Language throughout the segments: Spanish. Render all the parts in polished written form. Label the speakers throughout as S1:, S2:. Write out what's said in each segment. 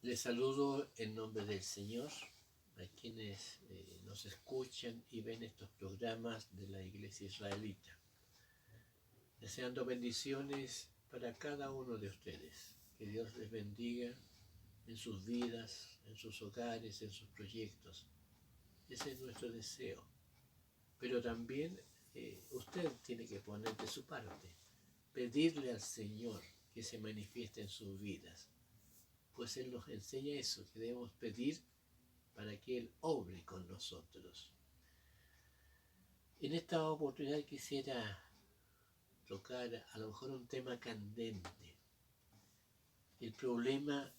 S1: Les saludo en nombre del Señor a quienes nos escuchan y ven estos programas de la Iglesia Israelita, deseando bendiciones para cada uno de ustedes. Que Dios les bendiga en sus vidas, en sus hogares, en sus proyectos. Ese es nuestro deseo. Pero también usted tiene que poner de su parte, pedirle al Señor que se manifieste en sus vidas. Pues Él nos enseña eso, que debemos pedir para que Él obre con nosotros. En esta oportunidad quisiera tocar a lo mejor un tema candente, el problema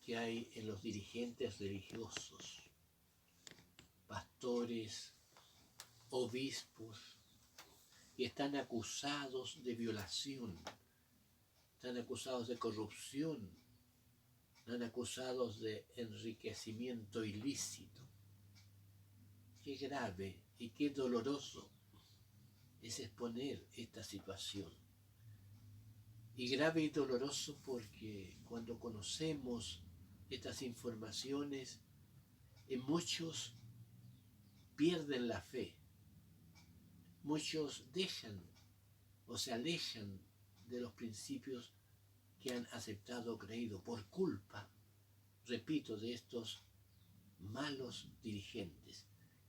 S1: que hay en los dirigentes religiosos, pastores, obispos, que están acusados de violación, están acusados de corrupción, están acusados de enriquecimiento ilícito. Qué grave y qué doloroso es exponer esta situación. Y grave y doloroso porque cuando conocemos estas informaciones, muchos pierden la fe, muchos dejan o se alejan de los principios que han aceptado o creído por culpa, repito, de estos malos dirigentes.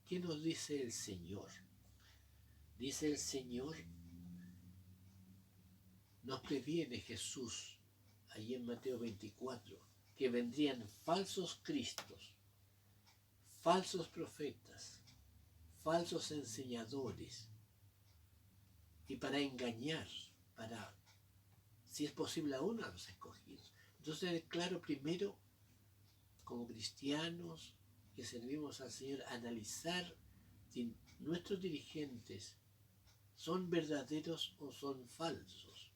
S1: ¿Qué nos dice el Señor? Dice el Señor, nos previene Jesús, allí en Mateo 24, que vendrían falsos cristos, falsos profetas, falsos enseñadores, y para engañar, para, si es posible, aún a los escogidos. Entonces, claro, primero, como cristianos que servimos al Señor, analizar si nuestros dirigentes son verdaderos o son falsos.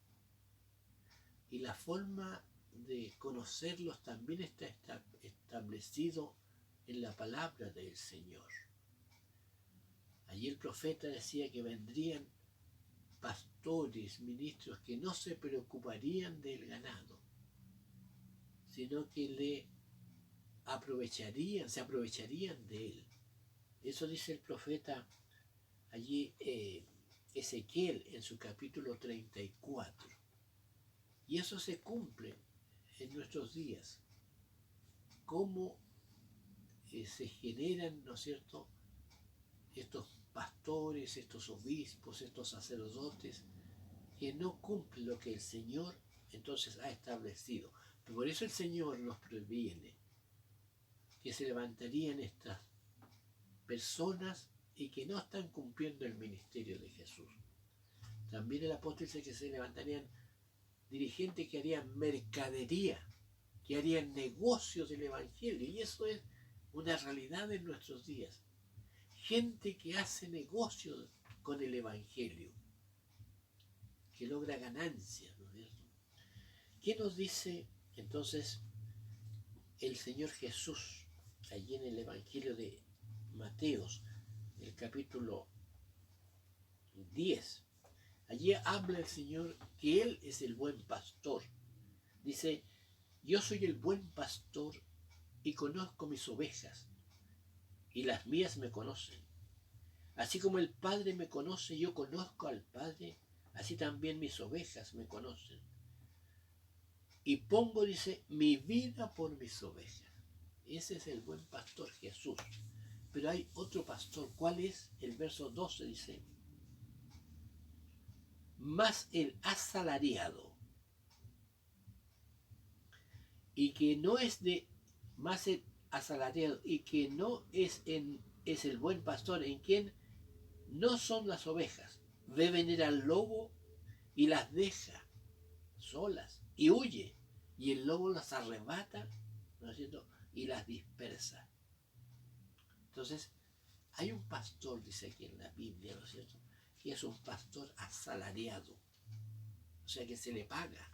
S1: Y la forma de conocerlos también está establecido en la palabra del Señor. Allí el profeta decía que vendrían pastores, ministros que no se preocuparían del ganado, sino que se aprovecharían de él. Eso dice el profeta allí Ezequiel en su capítulo 34. Y eso se cumple en nuestros días. Cómo se generan, ¿no es cierto?, estos pastores, estos obispos, estos sacerdotes, que no cumplen lo que el Señor entonces ha establecido. Pero por eso el Señor nos previene que se levantarían estas personas y que no están cumpliendo el ministerio de Jesús. También el apóstol dice que se levantarían dirigentes que harían mercadería, que harían negocios del Evangelio, y eso es una realidad en nuestros días. Gente que hace negocios con el Evangelio, que logra ganancias, ¿no es cierto? ¿Qué nos dice entonces el Señor Jesús allí en el Evangelio de Mateos, el capítulo 10? Allí habla el Señor que Él es el buen pastor. Dice, yo soy el buen pastor y conozco mis ovejas, y las mías me conocen. Así como el Padre me conoce, yo conozco al Padre, así también mis ovejas me conocen. Y pongo, dice, mi vida por mis ovejas. Ese es el buen pastor, Jesús. Pero hay otro pastor. ¿Cuál es? El verso 12 dice, más el asalariado, y que no es de, más el asalariado, y que no es el buen pastor, en quien no son las ovejas, ve venir al lobo y las deja solas y huye, y el lobo las arrebata, ¿no es cierto?, y las dispersa. Entonces, hay un pastor, dice aquí en la Biblia, ¿no es cierto?, que es un pastor asalariado, o sea que se le paga,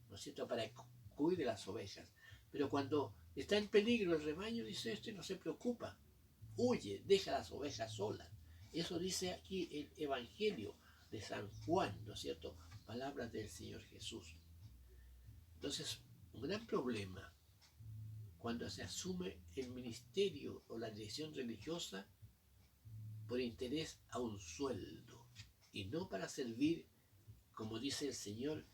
S1: ¿no es cierto?, para que cuide las ovejas. Pero cuando está en peligro el rebaño, dice, este no se preocupa, huye, deja las ovejas solas. Eso dice aquí el Evangelio de San Juan, ¿no es cierto?, palabras del Señor Jesús. Entonces, un gran problema cuando se asume el ministerio o la dirección religiosa por interés a un sueldo y no para servir, como dice el Señor,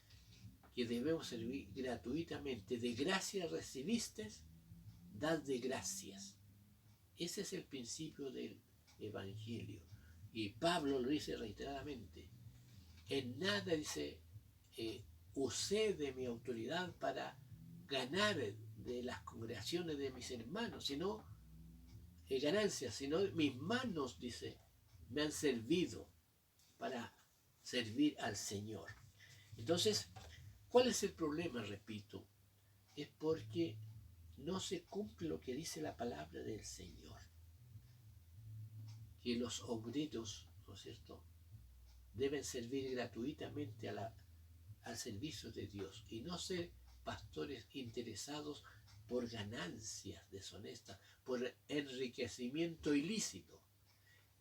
S1: que debemos servir gratuitamente. De gracia recibiste, dad de gracias. Ese es el principio del Evangelio. Y Pablo lo dice reiteradamente. En nada dice, usé de mi autoridad para ganar de las congregaciones de mis hermanos, sino ganancias, sino mis manos, dice, me han servido para servir al Señor. Entonces, ¿cuál es el problema? Repito, es porque no se cumple lo que dice la palabra del Señor. Que los obreros, ¿no es cierto?, deben servir gratuitamente al servicio de Dios y no ser pastores interesados por ganancias deshonestas, por enriquecimiento ilícito.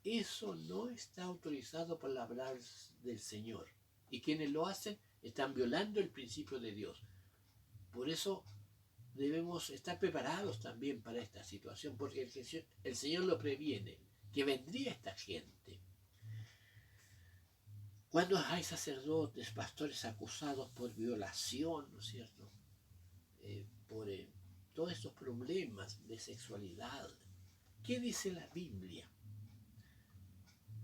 S1: Eso no está autorizado por la palabra del Señor. Y quienes lo hacen están violando el principio de Dios. Por eso debemos estar preparados también para esta situación, porque el Señor lo previene, que vendría esta gente. Cuando hay sacerdotes, pastores acusados por violación, ¿no es cierto?, por todos estos problemas de sexualidad, ¿qué dice la Biblia?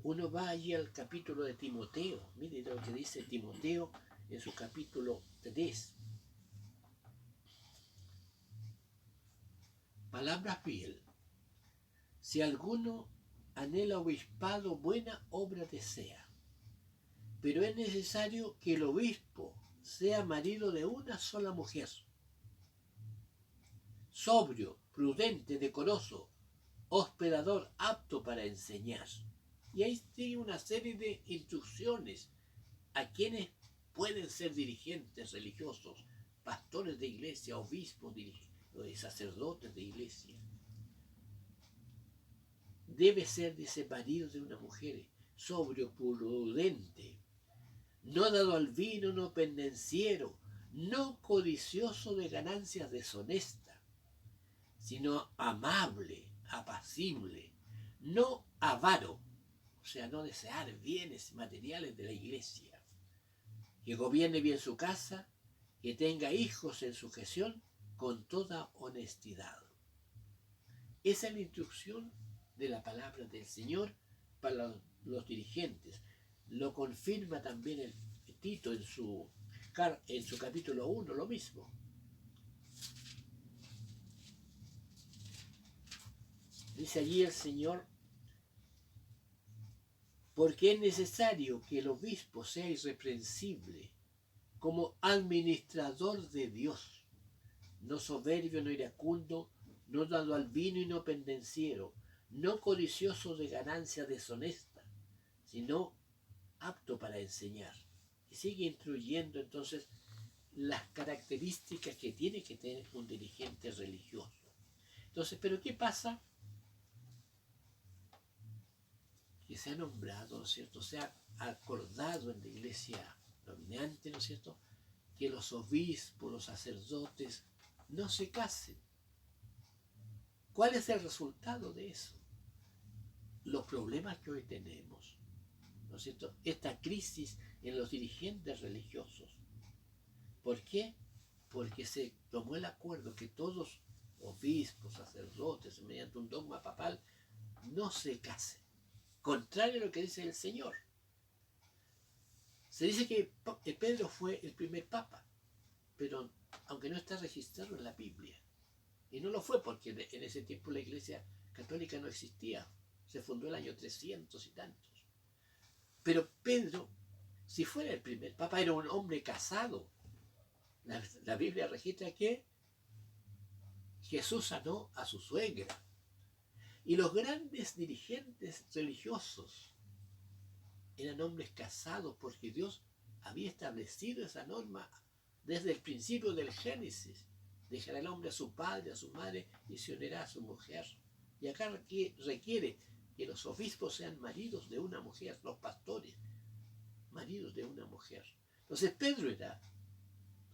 S1: Uno va allí al capítulo de Timoteo, mire lo que dice Timoteo en su capítulo 3. Palabra fiel. Si alguno anhela obispado, buena obra desea. Pero es necesario que el obispo sea marido de una sola mujer, sobrio, prudente, decoroso, hospedador, apto para enseñar. Y ahí sigue una serie de instrucciones a quienes pueden ser dirigentes religiosos, pastores de iglesia, obispos, sacerdotes de iglesia. Debe ser, dice, marido de una mujer, sobrio, prudente, no dado al vino, no pendenciero, no codicioso de ganancias deshonestas, sino amable, apacible, no avaro, o sea, no desear bienes materiales de la iglesia, que gobierne bien su casa, que tenga hijos en sujeción con toda honestidad. Esa es la instrucción de la palabra del Señor para los dirigentes. Lo confirma también el Tito en su capítulo 1, lo mismo. Dice allí el Señor, porque es necesario que el obispo sea irreprensible como administrador de Dios, no soberbio, no iracundo, no dado al vino y no pendenciero, no codicioso de ganancia deshonesta, sino apto para enseñar. Y sigue instruyendo entonces las características que tiene que tener un dirigente religioso. Entonces, ¿pero qué pasa? Que se ha nombrado, ¿no es cierto?, se ha acordado en la iglesia dominante, ¿no es cierto?, que los obispos, los sacerdotes, no se casen. ¿Cuál es el resultado de eso? Los problemas que hoy tenemos, ¿no es cierto?, esta crisis en los dirigentes religiosos. ¿Por qué? Porque se tomó el acuerdo que todos, obispos, sacerdotes, mediante un dogma papal, no se casen. Contrario a lo que dice el Señor. Se dice que Pedro fue el primer papa, pero aunque no está registrado en la Biblia. Y no lo fue porque en ese tiempo la iglesia católica no existía. Se fundó el año 300 y tantos. Pero Pedro, si fuera el primer papa, era un hombre casado. La Biblia registra que Jesús sanó a su suegra. Y los grandes dirigentes religiosos eran hombres casados porque Dios había establecido esa norma desde el principio del Génesis. Dejará el hombre a su padre, a su madre y se unirá a su mujer. Y acá requiere que los obispos sean maridos de una mujer, los pastores, maridos de una mujer. Entonces Pedro era,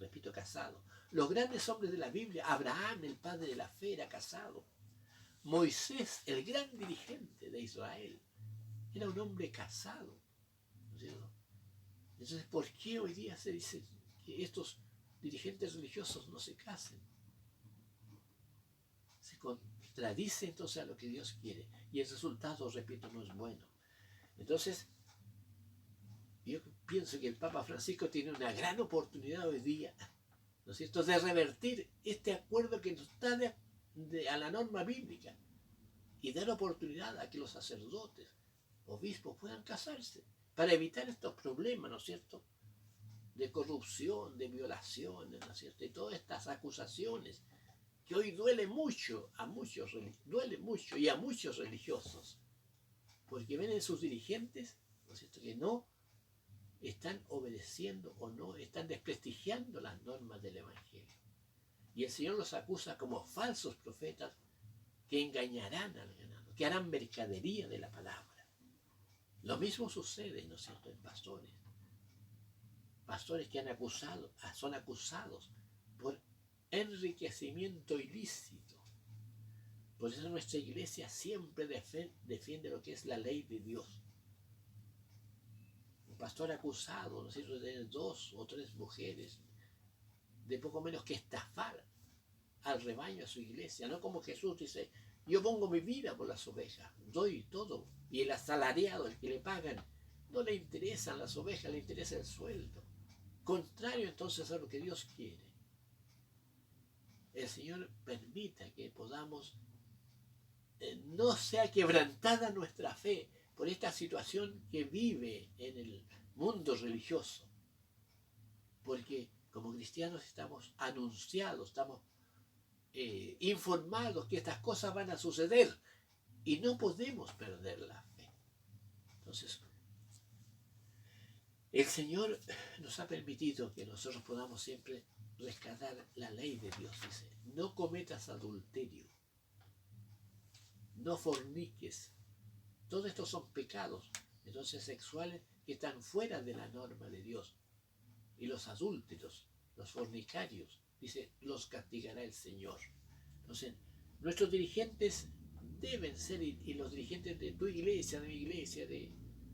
S1: repito, casado. Los grandes hombres de la Biblia, Abraham, el padre de la fe, era casado. Moisés, el gran dirigente de Israel, era un hombre casado, ¿no es cierto? Entonces, ¿por qué hoy día se dice que estos dirigentes religiosos no se casen? Se contradice entonces a lo que Dios quiere. Y el resultado, repito, no es bueno. Entonces, yo pienso que el Papa Francisco tiene una gran oportunidad hoy día, ¿no es cierto?, de revertir este acuerdo que no está a la norma bíblica y dar oportunidad a que los sacerdotes, obispos puedan casarse para evitar estos problemas, ¿no es cierto?, de corrupción, de violaciones, ¿no es cierto?, y todas estas acusaciones que hoy duele mucho a muchos religiosos, porque ven en sus dirigentes, ¿no es cierto?, que no están obedeciendo o no están desprestigiando las normas del Evangelio. Y el Señor los acusa como falsos profetas que engañarán al ganado, que harán mercadería de la palabra. Lo mismo sucede, ¿no es cierto?, en pastores. Pastores que son acusados por enriquecimiento ilícito. Por eso nuestra iglesia siempre defiende lo que es la ley de Dios. Un pastor acusado, ¿no es cierto?, de tener 2 o 3 mujeres, de poco menos que estafar al rebaño, a su iglesia, no como Jesús dice: yo pongo mi vida por las ovejas, doy todo, y el asalariado, el que le pagan, no le interesan las ovejas, le interesa el sueldo. Contrario entonces a lo que Dios quiere. El Señor permita que podamos, no sea quebrantada nuestra fe por esta situación que vive en el mundo religioso, porque como cristianos estamos anunciados, estamos informados que estas cosas van a suceder y no podemos perder la fe. Entonces, el Señor nos ha permitido que nosotros podamos siempre rescatar la ley de Dios. Dice: no cometas adulterio, no forniques. Todos estos son pecados, entonces, sexuales que están fuera de la norma de Dios. Y los adúlteros, los fornicarios, dice, los castigará el Señor. Entonces, nuestros dirigentes deben ser, y los dirigentes de tu iglesia, de mi iglesia, de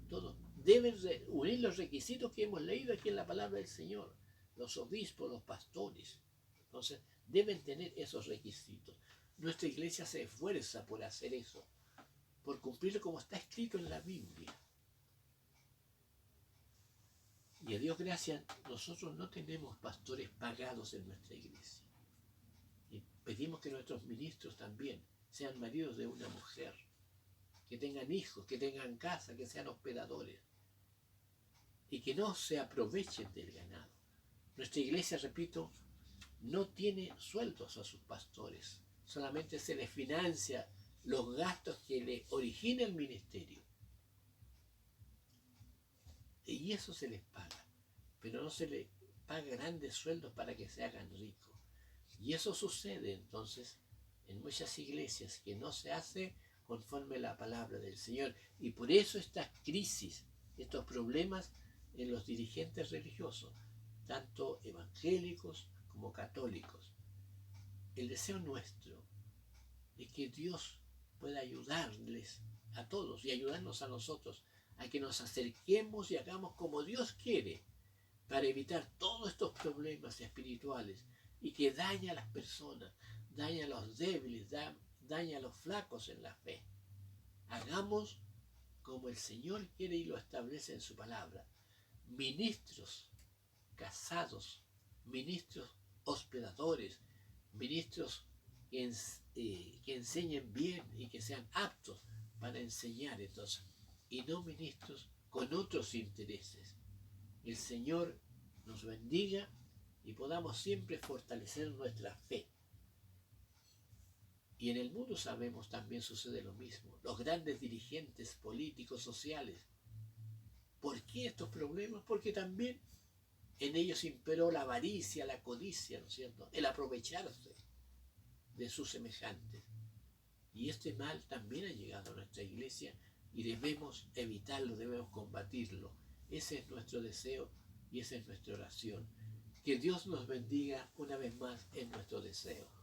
S1: todo, deben unir los requisitos que hemos leído aquí en la palabra del Señor. Los obispos, los pastores, entonces, deben tener esos requisitos. Nuestra iglesia se esfuerza por hacer eso, por cumplir como está escrito en la Biblia. Y a Dios gracias, nosotros no tenemos pastores pagados en nuestra iglesia. Y pedimos que nuestros ministros también sean maridos de una mujer, que tengan hijos, que tengan casa, que sean hospedadores y que no se aprovechen del ganado. Nuestra iglesia, repito, no tiene sueldos a sus pastores, solamente se les financia los gastos que le origina el ministerio. Y eso se les paga, pero no se les paga grandes sueldos para que se hagan ricos. Y eso sucede entonces en muchas iglesias, que no se hace conforme a la palabra del Señor. Y por eso estas crisis, estos problemas en los dirigentes religiosos, tanto evangélicos como católicos. El deseo nuestro es que Dios pueda ayudarles a todos y ayudarnos a nosotros a que nos acerquemos y hagamos como Dios quiere, para evitar todos estos problemas espirituales y que daña a las personas, daña a los débiles, daña a los flacos en la fe. Hagamos como el Señor quiere y lo establece en su palabra. Ministros casados, ministros hospedadores, ministros que enseñen bien y que sean aptos para enseñar, entonces, y no ministros con otros intereses. El Señor nos bendiga y podamos siempre fortalecer nuestra fe. Y en el mundo sabemos también sucede lo mismo. Los grandes dirigentes políticos, sociales. ¿Por qué estos problemas? Porque también en ellos imperó la avaricia, la codicia, ¿no es cierto?, el aprovecharse de sus semejantes. Y este mal también ha llegado a nuestra iglesia y debemos evitarlo, debemos combatirlo. Ese es nuestro deseo y esa es nuestra oración. Que Dios nos bendiga una vez más en nuestro deseo.